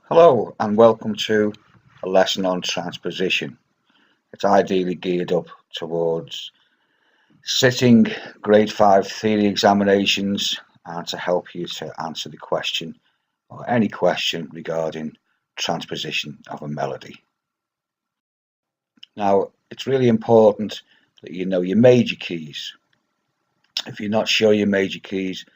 Hello and welcome to a lesson on transposition. It's ideally geared up towards sitting grade 5 theory examinations and to help you to answer the question or any question regarding transposition of a melody. Now, it's really important that you know your major keys. If you're not sure your major keys,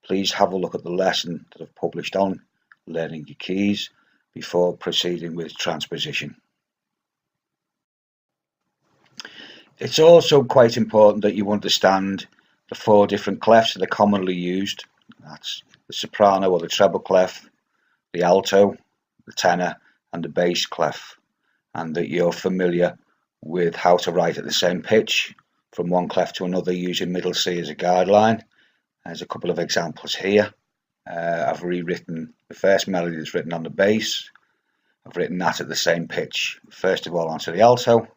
please have a look at the lesson that I've published on learning your keys before proceeding with transposition. It's also quite important that you understand the 4 different clefs that are commonly used. That's the soprano or the treble clef, the alto, the tenor and the bass clef, and that you're familiar with how to write at the same pitch from one clef to another using middle C as a guideline. There's a couple of examples here. I've rewritten the first melody that's written on the bass. I've written that at the same pitch, first of all onto the alto,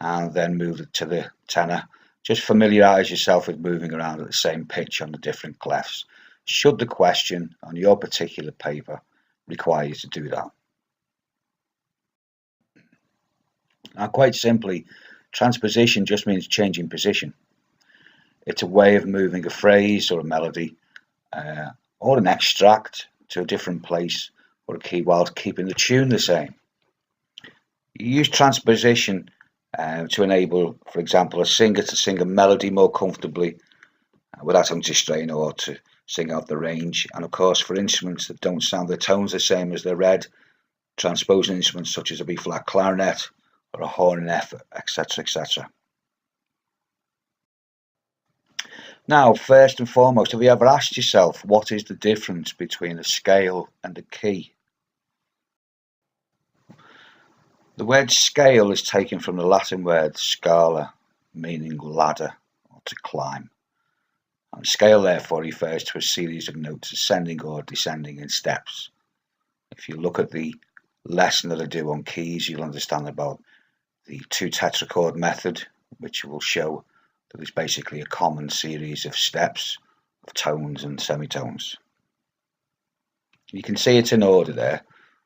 and then moved it to the tenor. Just familiarise yourself with moving around at the same pitch on the different clefs, should the question on your particular paper require you to do that. Now, quite simply, transposition just means changing position. It's a way of moving a phrase or a melody or an extract to a different place or a key while keeping the tune the same. You use transposition to enable, for example, a singer to sing a melody more comfortably without having to strain or to sing out the range. And of course, for instruments that don't sound the tones the same as they're read, transposing instruments such as a B-flat clarinet or a horn in F, etc., etc. Now, first and foremost, have you ever asked yourself what is the difference between a scale and a key? The word scale is taken from the Latin word scala, meaning ladder or to climb. And scale therefore refers to a series of notes ascending or descending in steps. If you look at the lesson that I do on keys, you'll understand about the 2 tetrachord method, which will show that it's basically a common series of steps of tones and semitones. You can see it in order there: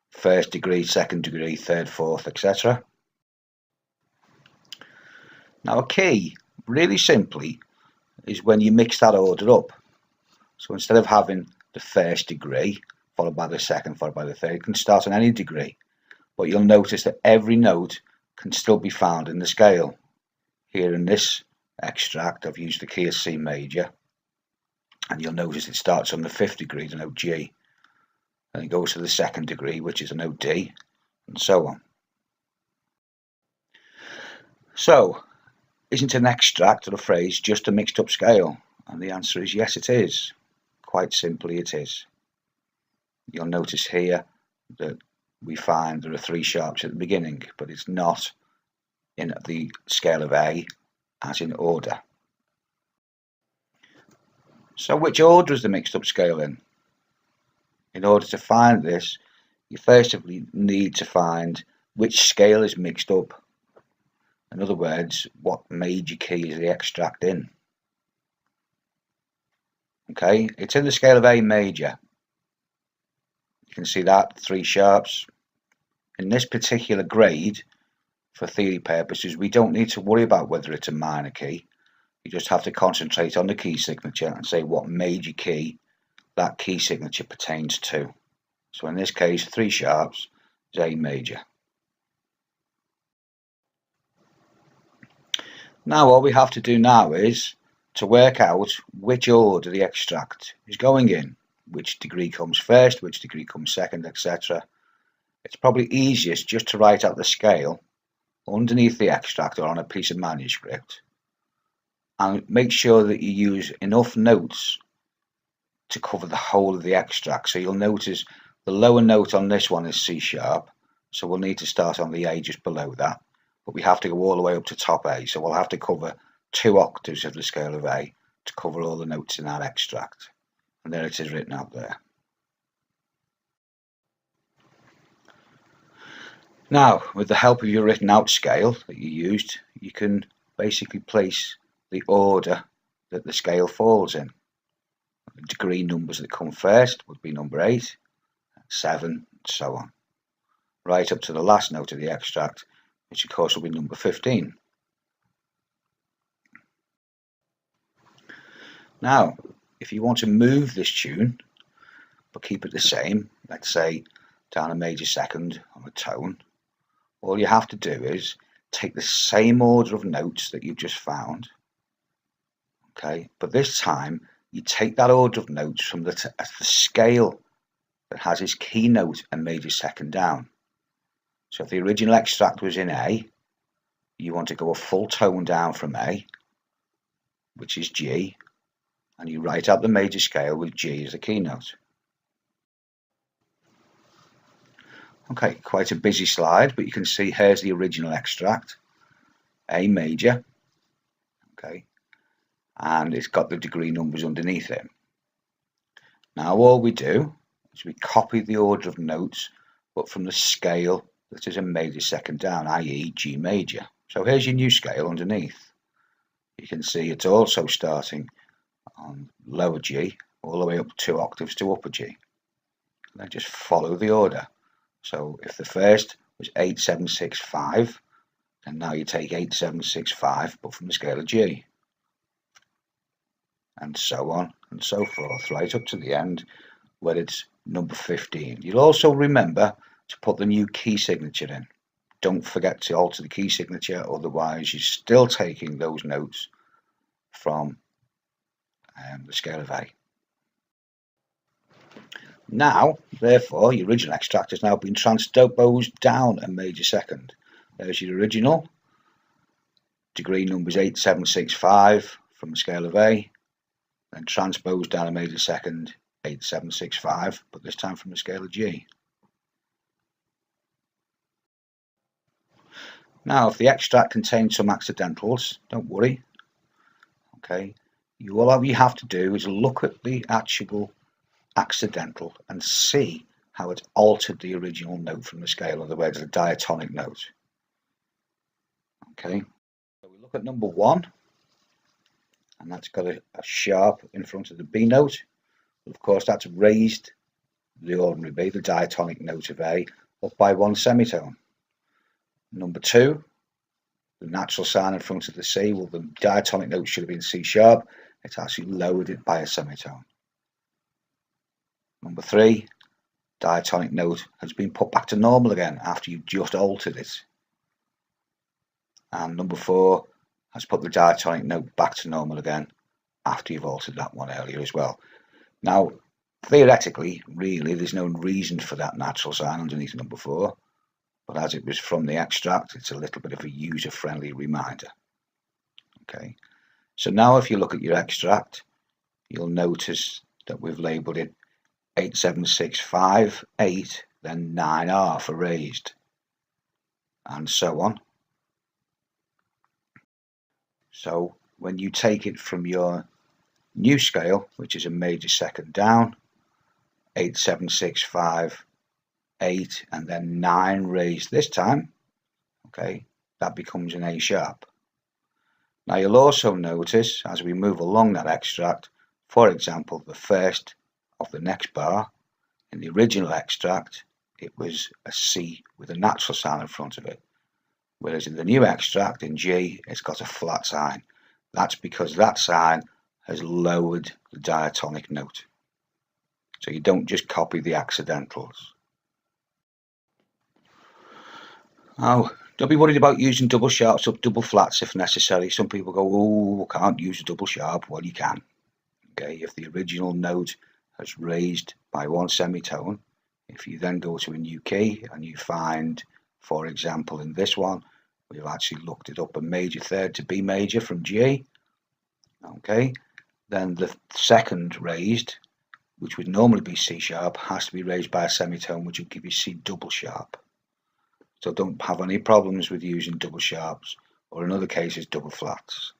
first degree, second degree, third, fourth, etc. Now, a key, really simply, is when you mix that order up. So instead of having the first degree followed by the second followed by the third, you can start on any degree, but you'll notice that every note can still be found in the scale. Here in this extract, I've used the key of C major, and you'll notice it starts on the 5th degree, the note G, and it goes to the 2nd degree, which is a note D, and so on. So, isn't an extract or a phrase just a mixed up scale? And the answer is yes, it is. Quite simply, it is. You'll notice here that we find there are 3 sharps at the beginning, but it's not in the scale of A as in order. So which order is the mixed up scale in? In order to find this, you first need to find which scale is mixed up. In other words, what major key is the extract in? Okay, it's in the scale of A major. You can see that, 3 sharps. In this particular grade, for theory purposes, we don't need to worry about whether it's a minor key. You just have to concentrate on the key signature and say what major key that key signature pertains to. So in this case, 3 sharps is A major. Now all we have to do now is to work out which order the extract is going in, which degree comes first, which degree comes second, etc. It's probably easiest just to write out the scale underneath the extract or on a piece of manuscript, and make sure that you use enough notes to cover the whole of the extract. So you'll notice the lower note on this one is C sharp, so we'll need to start on the A just below that, but we have to go all the way up to top A, so we'll have to cover 2 octaves of the scale of A to cover all the notes in that extract. And there it is written out there. Now, with the help of your written out scale that you used, you can basically place the order that the scale falls in. The degree numbers that come first would be number 8, 7, so on, right up to the last note of the extract, which of course will be number 15. Now, if you want to move this tune, but keep it the same, let's say down a major second on a tone, all you have to do is take the same order of notes that you've just found, okay, but this time you take that order of notes from the scale that has its key note and major second down. So if the original extract was in A, you want to go a full tone down from A, which is G, and you write out the major scale with G as the keynote. Okay, quite a busy slide, but you can see here's the original extract, A major, okay, and it's got the degree numbers underneath it. Now all we do is we copy the order of notes, but from the scale that is a major second down, i.e. G major. So here's your new scale underneath. You can see it's also starting on lower G all the way up 2 octaves to upper G. And then just follow the order. So if the first was 8, 7, 6, 5, and now you take 8, 7, 6, 5, but from the scale of G. And so on and so forth, right up to the end where it's number 15. You'll also remember to put the new key signature in. Don't forget to alter the key signature, otherwise you're still taking those notes from the scale of A. Now, therefore, your original extract has now been transposed down a major second. There's your original. Degree number is 8765 from the scale of A. Then transposed down a major second, 8765, but this time from the scale of G. Now, if the extract contains some accidentals, don't worry. Okay, all you have to do is look at the actual accidental and see how it altered the original note from the scale, in other words, the diatonic note. Okay, so we look at number 1, and that's got a sharp in front of the B note. Of course, that's raised the ordinary B, the diatonic note of A, up by 1 semitone. Number 2, the natural sign in front of the C, well, the diatonic note should have been C sharp. It's actually lowered it by a semitone. Number 3, diatonic note has been put back to normal again after you just altered it. And number 4 has put the diatonic note back to normal again after you've altered that one earlier as well. Now, theoretically, really, there's no reason for that natural sign underneath number 4, but as it was from the extract, it's a little bit of a user-friendly reminder. Okay, so now if you look at your extract, you'll notice that we've labelled it 8765, 8, then 9R for raised, and so on. So when you take it from your new scale, which is a major second down, 8765, 8, and then 9 raised this time, okay, that becomes an A sharp. Now you'll also notice as we move along that extract, for example, the first of the next bar, in the original extract, it was a C with a natural sign in front of it. Whereas in the new extract, in G, it's got a flat sign. That's because that sign has lowered the diatonic note. So you don't just copy the accidentals. Now, don't be worried about using double sharps or double flats if necessary. Some people go, oh, I can't use a double sharp. Well, you can. Okay, if the original note has raised by 1 semitone, if you then go to a new key and you find, for example, in this one, we've actually looked it up a major third to B major from G. Okay, then the second raised, which would normally be C sharp, has to be raised by a semitone, which will give you C double sharp. So don't have any problems with using double sharps, or in other cases, double flats.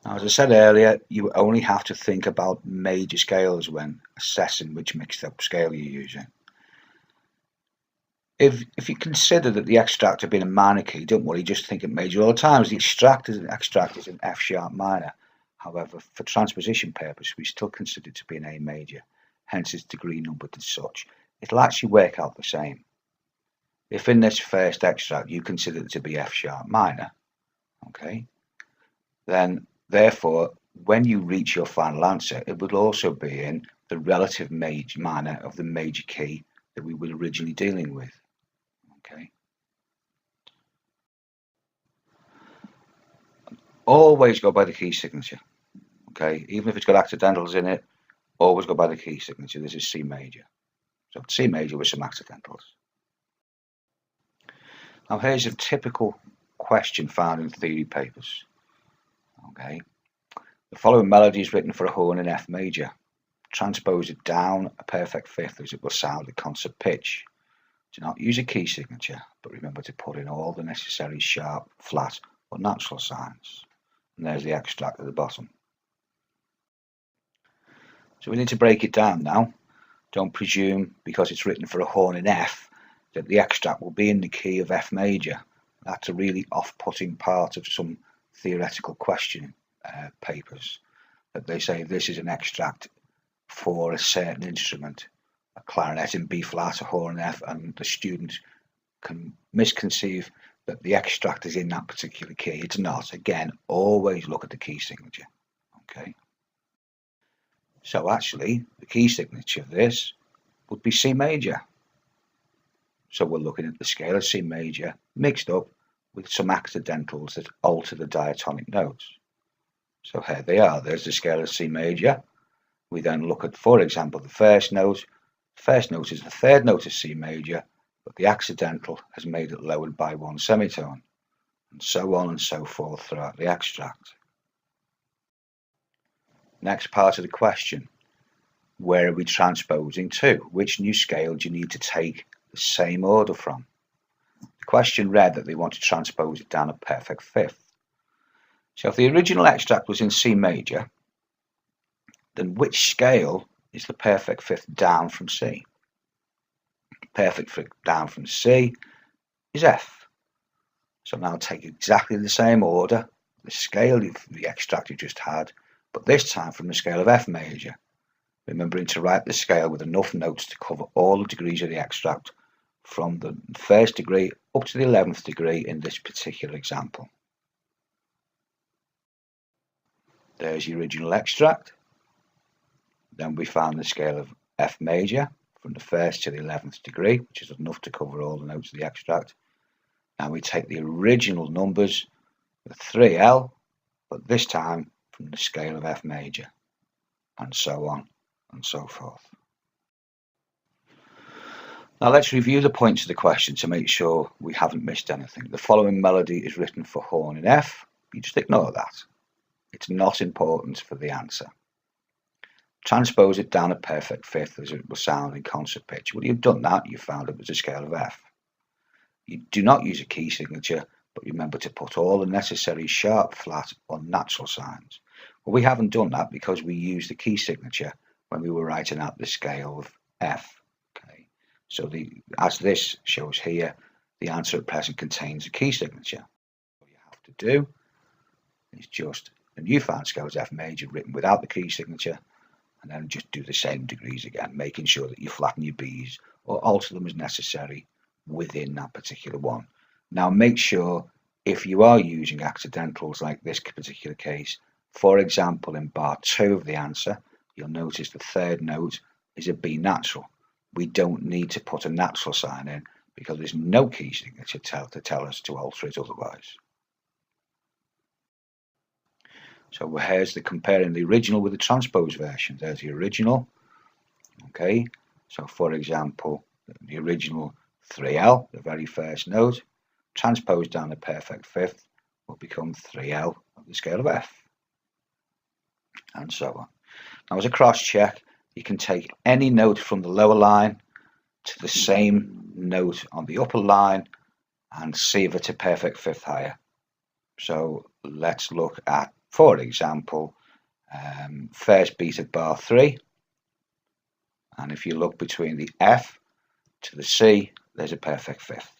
Now, as I said earlier, you only have to think about major scales when assessing which mixed up scale you're using. If you consider that the extract had been a minor key, don't worry, just think of major all the time. The extract is an F sharp minor. However, for transposition purpose, we still consider it to be an A major. hence it's degree numbered as such. It'll actually work out the same. If in this first extract you consider it to be F sharp minor, okay, then therefore when you reach your final answer, it would also be in the relative major minor of the major key that we were originally dealing with. Okay. Always go by the key signature. Okay, even if it's got accidentals in it, always go by the key signature. This is C major. So C major with some accidentals. Now here's a typical question found in theory papers. Okay, the following melody is written for a horn in F major. Transpose it down a perfect fifth as it will sound at concert pitch. Do not use a key signature, but remember to put in all the necessary sharp, flat, or natural signs. And there's the extract at the bottom. So we need to break it down now. Don't presume because it's written for a horn in F that the extract will be in the key of F major. That's a really off-putting part of some theoretical question papers, that they say this is an extract for a certain instrument, a clarinet in B flat, a horn in F, and the student can misconceive that the extract is in that particular key. It's not. Again, always look at the key signature. Okay. So actually, the key signature of this would be C major. So we're looking at the scale of C major mixed up with some accidentals that alter the diatonic notes. So here they are. There's the scale of C major. We then look at, for example, the first note. The first note is the third note of C major, but the accidental has made it lowered by one semitone, and so on and so forth throughout the extract. Next part of the question, where are we transposing to? Which new scale do you need to take the same order from? The question read that they want to transpose it down a perfect fifth. So if the original extract was in C major, then which scale is the perfect fifth down from C? Perfect fifth down from C is F. So now take exactly the same order, the scale of the extract you just had, but this time from the scale of F major, remembering to write the scale with enough notes to cover all the degrees of the extract from the first degree up to the 11th degree in this particular example. There's the original extract. Then we found the scale of F major from the first to the 11th degree, which is enough to cover all the notes of the extract. Now we take the original numbers, the 3L, but this time from the scale of F major, and so on and so forth. Now let's review the points of the question to make sure we haven't missed anything. The following melody is written for horn in F. You just ignore that. It's not important for the answer. Transpose it down a perfect fifth as it will sound in concert pitch. Well, you've done that. You found it was a scale of F. You do not use a key signature, but remember to put all the necessary sharp, flat, or natural signs. Well, we haven't done that because we used the key signature when we were writing out the scale of F. Okay, so as this shows here, the answer at present contains a key signature. What you have to do is just a new found scale is F major written without the key signature, and then just do the same degrees again, making sure that you flatten your B's or alter them as necessary within that particular one. Now make sure if you are using accidentals like this particular case, for example in bar 2 of the answer, you'll notice the third note is a B natural. We don't need to put a natural sign in because there's no key signature to tell us to alter it otherwise. So here's the comparing the original with the transpose version. There's the original. Okay, so for example, the original 3L, the very first note, transposed down the perfect fifth will become 3L of the scale of F, and so on. Now as a cross check, you can take any note from the lower line to the same note on the upper line and see if it's a perfect fifth higher. So let's look at, for example, first beat of bar 3, and if you look between the F to the C, there's a perfect fifth.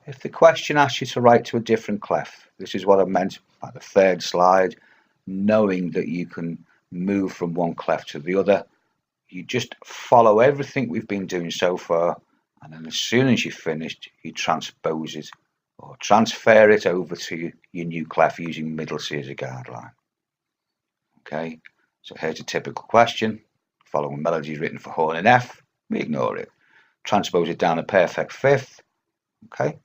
If the question asks you to write to a different clef, this is what I meant by the third slide, knowing that you can move from one clef to the other. You just follow everything we've been doing so far, and then as soon as you've finished, you transpose it or transfer it over to your new clef using middle C as a guideline. Okay, so here's a typical question. Following melody is written for horn in F, we ignore it. Transpose it down a perfect fifth. Okay.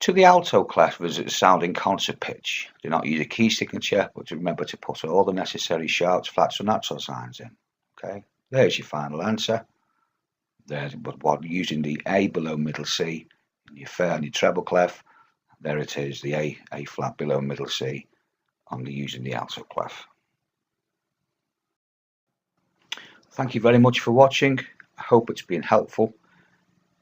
To the alto clef, there's a sound in concert pitch. Do not use a key signature, but remember to put all the necessary sharps, flats, and natural signs in. Okay, there's your final answer. There's what using the A below middle C in your fair and your treble clef. There it is, the A flat below middle C on using the alto clef. Thank you very much for watching. I hope it's been helpful.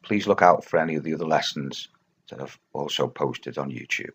Please look out for any of the other lessons that I've also posted on YouTube.